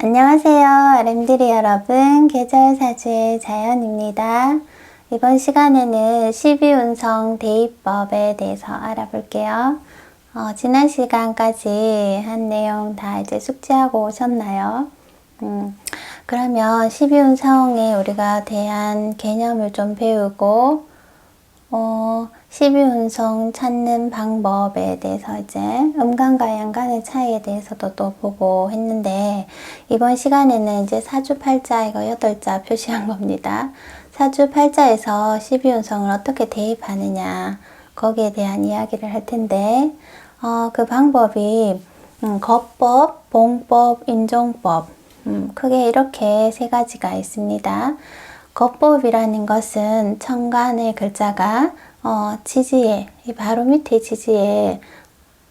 안녕하세요. RM들이 여러분, 계절사주의 자연입니다. 이번 시간에는 12운성 대입법에 대해서 알아볼게요. 지난 시간까지 한 내용 다 이제 숙지하고 오셨나요? 그러면 12운성에 우리가 대한 개념을 좀 배우고 12운성 찾는 방법에 대해서 이제 음간과 양간의 차이에 대해서도 또 보고 했는데, 이번 시간에는 이제 사주팔자 이거 8자 표시한 겁니다. 사주팔자에서 12운성을 어떻게 대입하느냐, 거기에 대한 이야기를 할 텐데, 그 방법이 거법, 봉법, 인종법, 크게 이렇게 세 가지가 있습니다. 거법이라는 것은 천간의 글자가 지지에, 바로 밑에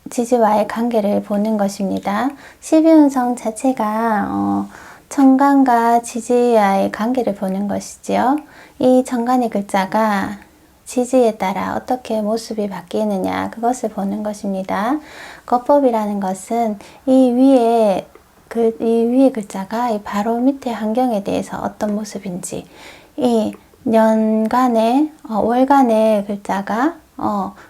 지지와의 관계를 보는 것입니다. 12운성 자체가 천간과 지지와의 관계를 보는 것이지요. 이 천간의 글자가 지지에 따라 어떻게 모습이 바뀌느냐, 그것을 보는 것입니다. 거법이라는 것은 이 위에 글자가 이 바로 밑에 환경에 대해서 어떤 모습인지, 이 년간의 월간의 글자가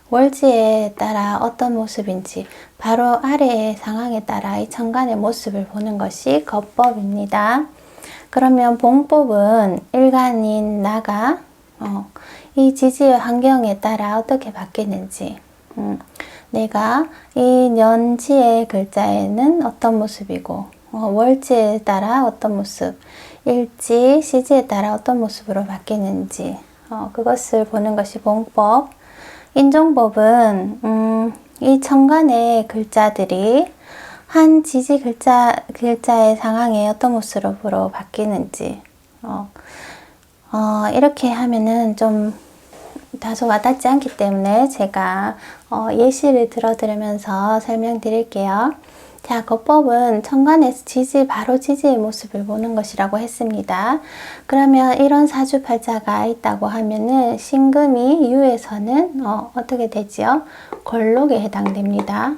월지에 따라 어떤 모습인지, 바로 아래의 상황에 따라 이 천간의 모습을 보는 것이 거법입니다. 그러면 봉법은 일간인 나가 이 지지의 환경에 따라 어떻게 바뀌는지, 내가 이 년지의 글자에는 어떤 모습이고, 월지에 따라 어떤 모습, 일지, 시지에 따라 어떤 모습으로 바뀌는지, 그것을 보는 것이 봉법. 인종법은 이 천간의 글자들이 한 지지 글자의 상황에 어떤 모습으로 바뀌는지, 이렇게 하면은 좀 다소 와닿지 않기 때문에 제가 예시를 들어드리면서 설명드릴게요. 자, 거법은 천간에서 바로 지지의 모습을 보는 것이라고 했습니다. 그러면 이런 사주팔자가 있다고 하면은 신금이 유에서는 어떻게 되지요? 걸록에 해당됩니다.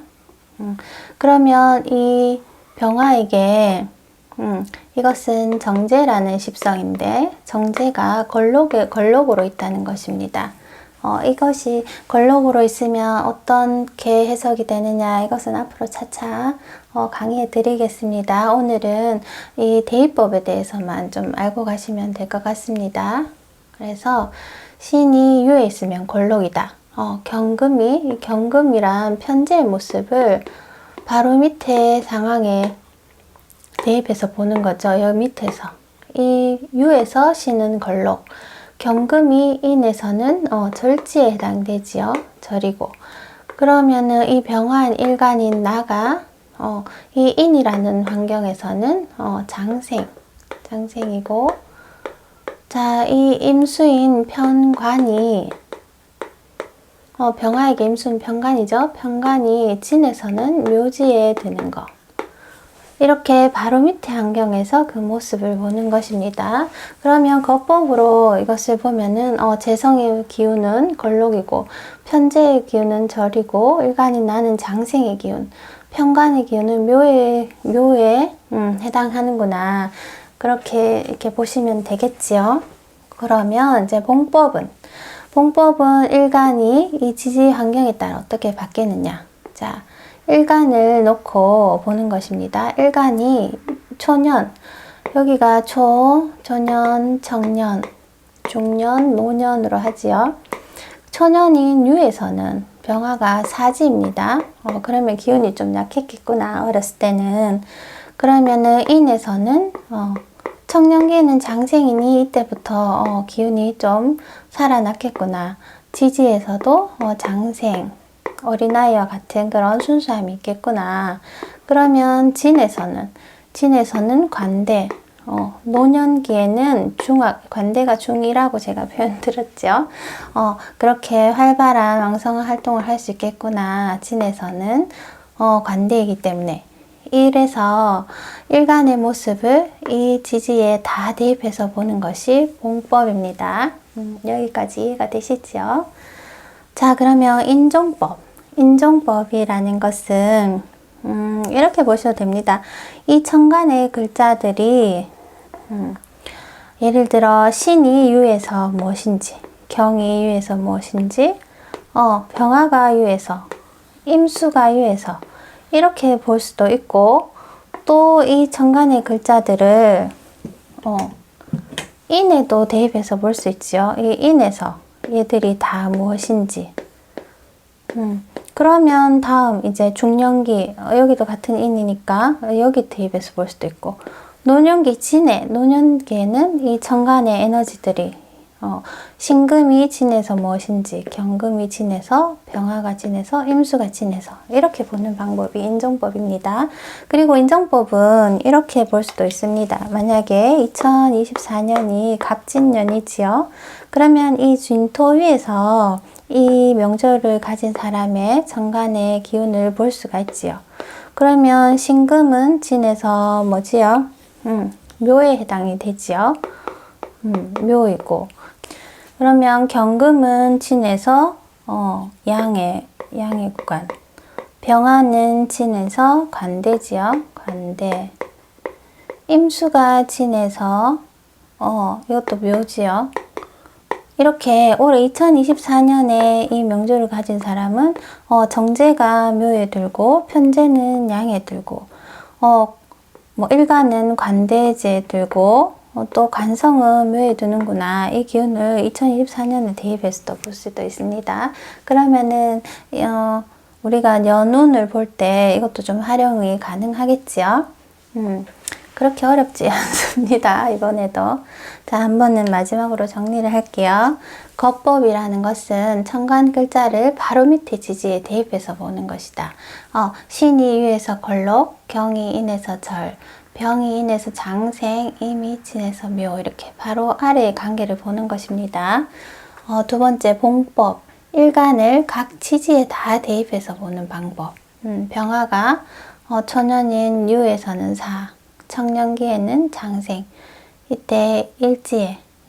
그러면 이 병화에게 이것은 정제라는 십성인데, 정제가 걸록으로 있다는 것입니다. 이것이 걸록으로 있으면 어떻게 해석이 되느냐, 이것은 앞으로 차차 강의해 드리겠습니다. 오늘은 이 대입법에 대해서만 좀 알고 가시면 될 것 같습니다. 그래서 신이 유에 있으면 걸록이다. 경금이란 편재의 모습을 바로 밑에 상황에 대입해서 보는 거죠. 여기 밑에서. 이 유에서 신은 걸록. 경금이 인에서는 절지에 해당되지요. 절이고. 그러면은 이 병화인 일간인 나가 이 인이라는 환경에서는 장생이고, 자, 이 임수인 편관이 병화에게 임수인 편관이죠. 편관이 진에서는 묘지에 드는 거. 이렇게 바로 밑에 환경에서 그 모습을 보는 것입니다. 그러면 거법으로 이것을 보면은 재성의 기운은 걸록이고, 편재의 기운은 절이고, 일간인 나는 장생의 기운, 편관의 기운은 묘에 해당하는구나. 그렇게 이렇게 보시면 되겠지요. 그러면 이제 봉법은 일간이 이 지지 환경에 따라 어떻게 바뀌느냐. 자, 일간을 놓고 보는 것입니다. 일간이 초년, 여기가 초년, 청년, 중년, 노년으로 하지요. 초년인 유에서는 병화가 사지입니다. 그러면 기운이 좀 약했겠구나, 어렸을 때는. 그러면은 인에서는 청년기에는 장생이니 이때부터 기운이 좀 살아났겠구나. 지지에서도 장생, 어린아이와 같은 그런 순수함이 있겠구나. 그러면 진에서는 관대, 노년기에는 관대가 중이라고 제가 표현 드렸죠. 그렇게 활발한 왕성한 활동을 할 수 있겠구나. 진에서는 관대이기 때문에. 이래서 일간의 모습을 이 지지에 다 대입해서 보는 것이 봉법입니다. 여기까지 이해가 되시죠? 자, 그러면 인종법이라는 것은 이렇게 보셔도 됩니다. 이 천간의 글자들이 예를 들어 신이 유에서 무엇인지, 경이 유에서 무엇인지, 병화가 유에서, 임수가 유에서 이렇게 볼 수도 있고, 또 이 천간의 글자들을 인에도 대입해서 볼 수 있죠. 이 인에서 얘들이 다 무엇인지. 그러면 다음 이제 중년기, 여기도 같은 인이니까 여기 대입해서 볼 수도 있고, 노년기 진해, 노년기에는 이 천간의 에너지들이 신금이 진해서 무엇인지, 경금이 진해서, 병화가 진해서, 임수가 진해서 이렇게 보는 방법이 인정법입니다. 그리고 인정법은 이렇게 볼 수도 있습니다. 만약에 2024년이 갑진년이지요. 그러면 이 진토 위에서 이 명절을 가진 사람의 천간의 기운을 볼 수가 있지요. 그러면 신금은 진해서 뭐지요? 묘에 해당이 되지요. 묘이고, 그러면 경금은 진해서 양의 구간, 병화는 진해서 관대지요. 관대. 임수가 진해서 이것도 묘지요. 이렇게 올해 2024년에 이 명절을 가진 사람은 정제가 묘에 들고, 편제는 양에 들고, 뭐 일간은 관대지에 들고, 또 관성은 묘에 두는구나. 이 기운을 2024년에 대입해서 볼 수도 있습니다. 그러면은 우리가 연운을 볼 때 이것도 좀 활용이 가능하겠지요. 그렇게 어렵지 않습니다. 이번에도. 자, 한번은 마지막으로 정리를 할게요. 거법이라는 것은 천간 글자를 바로 밑에 지지에 대입해서 보는 것이다. 신이 유에서 걸록, 경이 인에서 절, 병이 인에서 장생, 임이 진에서 묘, 이렇게 바로 아래의 관계를 보는 것입니다. 두 번째 봉법, 일간을 각 지지에 다 대입해서 보는 방법. 병화가 초년인 유에서는 사, 청년기에는 장생, 이때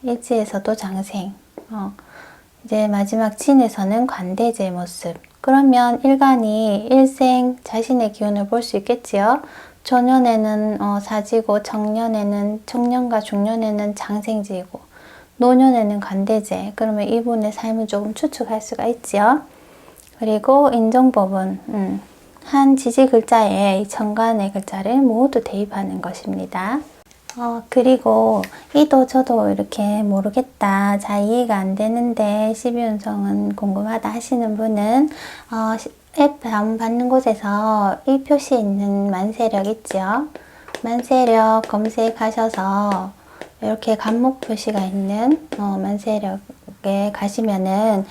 일지에서도 장생, 이제 마지막 진에서는 관대제의 모습. 그러면 일간이 일생 자신의 기운을 볼 수 있겠지요. 초년에는 사지고, 청년과 중년에는 장생지이고, 노년에는 관대제. 그러면 이분의 삶을 조금 추측할 수가 있지요. 그리고 인정법은 한 지지 글자에 이 천간의 글자를 모두 대입하는 것입니다. 그리고 이도 저도 이렇게 모르겠다, 잘 이해가 안 되는데 12운성은 궁금하다 하시는 분은 앱 다운받는 곳에서 이 표시 있는 만세력 있죠? 만세력 검색하셔서 이렇게 간목 표시가 있는 만세력에 가시면은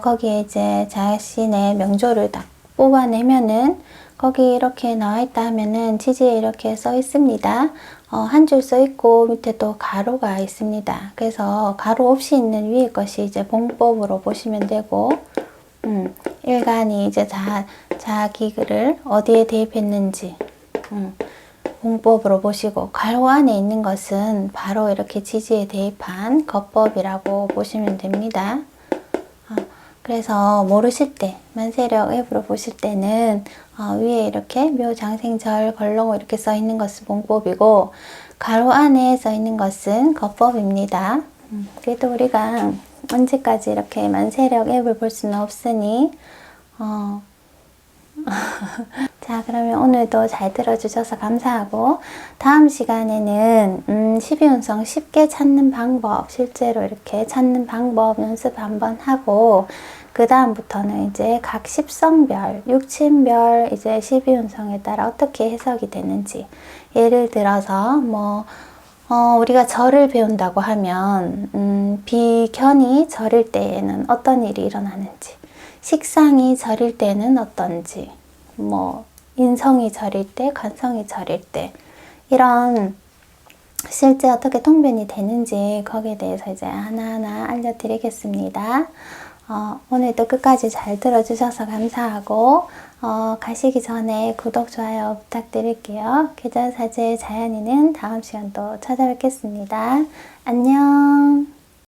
거기에 이제 자신의 명조를 딱 뽑아내면은 거기 이렇게 나와 있다 하면은 지지에 이렇게 써 있습니다. 한 줄 써 있고 밑에 또 가로가 있습니다. 그래서 가로 없이 있는 위에 것이 이제 봉법으로 보시면 되고, 일간이 이제 자기 글을 어디에 대입했는지 봉법으로 보시고, 가로 안에 있는 것은 바로 이렇게 지지에 대입한 거법이라고 보시면 됩니다. 그래서 모르실 때, 만세력 앱으로 보실 때는 위에 이렇게 묘, 장생, 절, 걸록 이렇게 써 있는 것은 봉법이고, 가로 안에 써 있는 것은 거법입니다. 그래도 우리가 언제까지 이렇게 만세력 앱을 볼 수는 없으니 자, 그러면 오늘도 잘 들어주셔서 감사하고, 다음 시간에는 12운성 쉽게 찾는 방법, 실제로 이렇게 찾는 방법 연습 한번 하고, 그 다음부터는 이제 각 십성별, 육친별 이제 12운성에 따라 어떻게 해석이 되는지, 예를 들어서 우리가 절을 배운다고 하면 비견이 절일 때에는 어떤 일이 일어나는지, 식상이 절일 때는 어떤지, 인성이 절일 때, 관성이 절일 때, 이런 실제 어떻게 통변이 되는지 거기에 대해서 이제 하나하나 알려드리겠습니다. 오늘도 끝까지 잘 들어주셔서 감사하고, 가시기 전에 구독, 좋아요 부탁드릴게요. 계절사주의 자연이는 다음 시간 또 찾아뵙겠습니다. 안녕.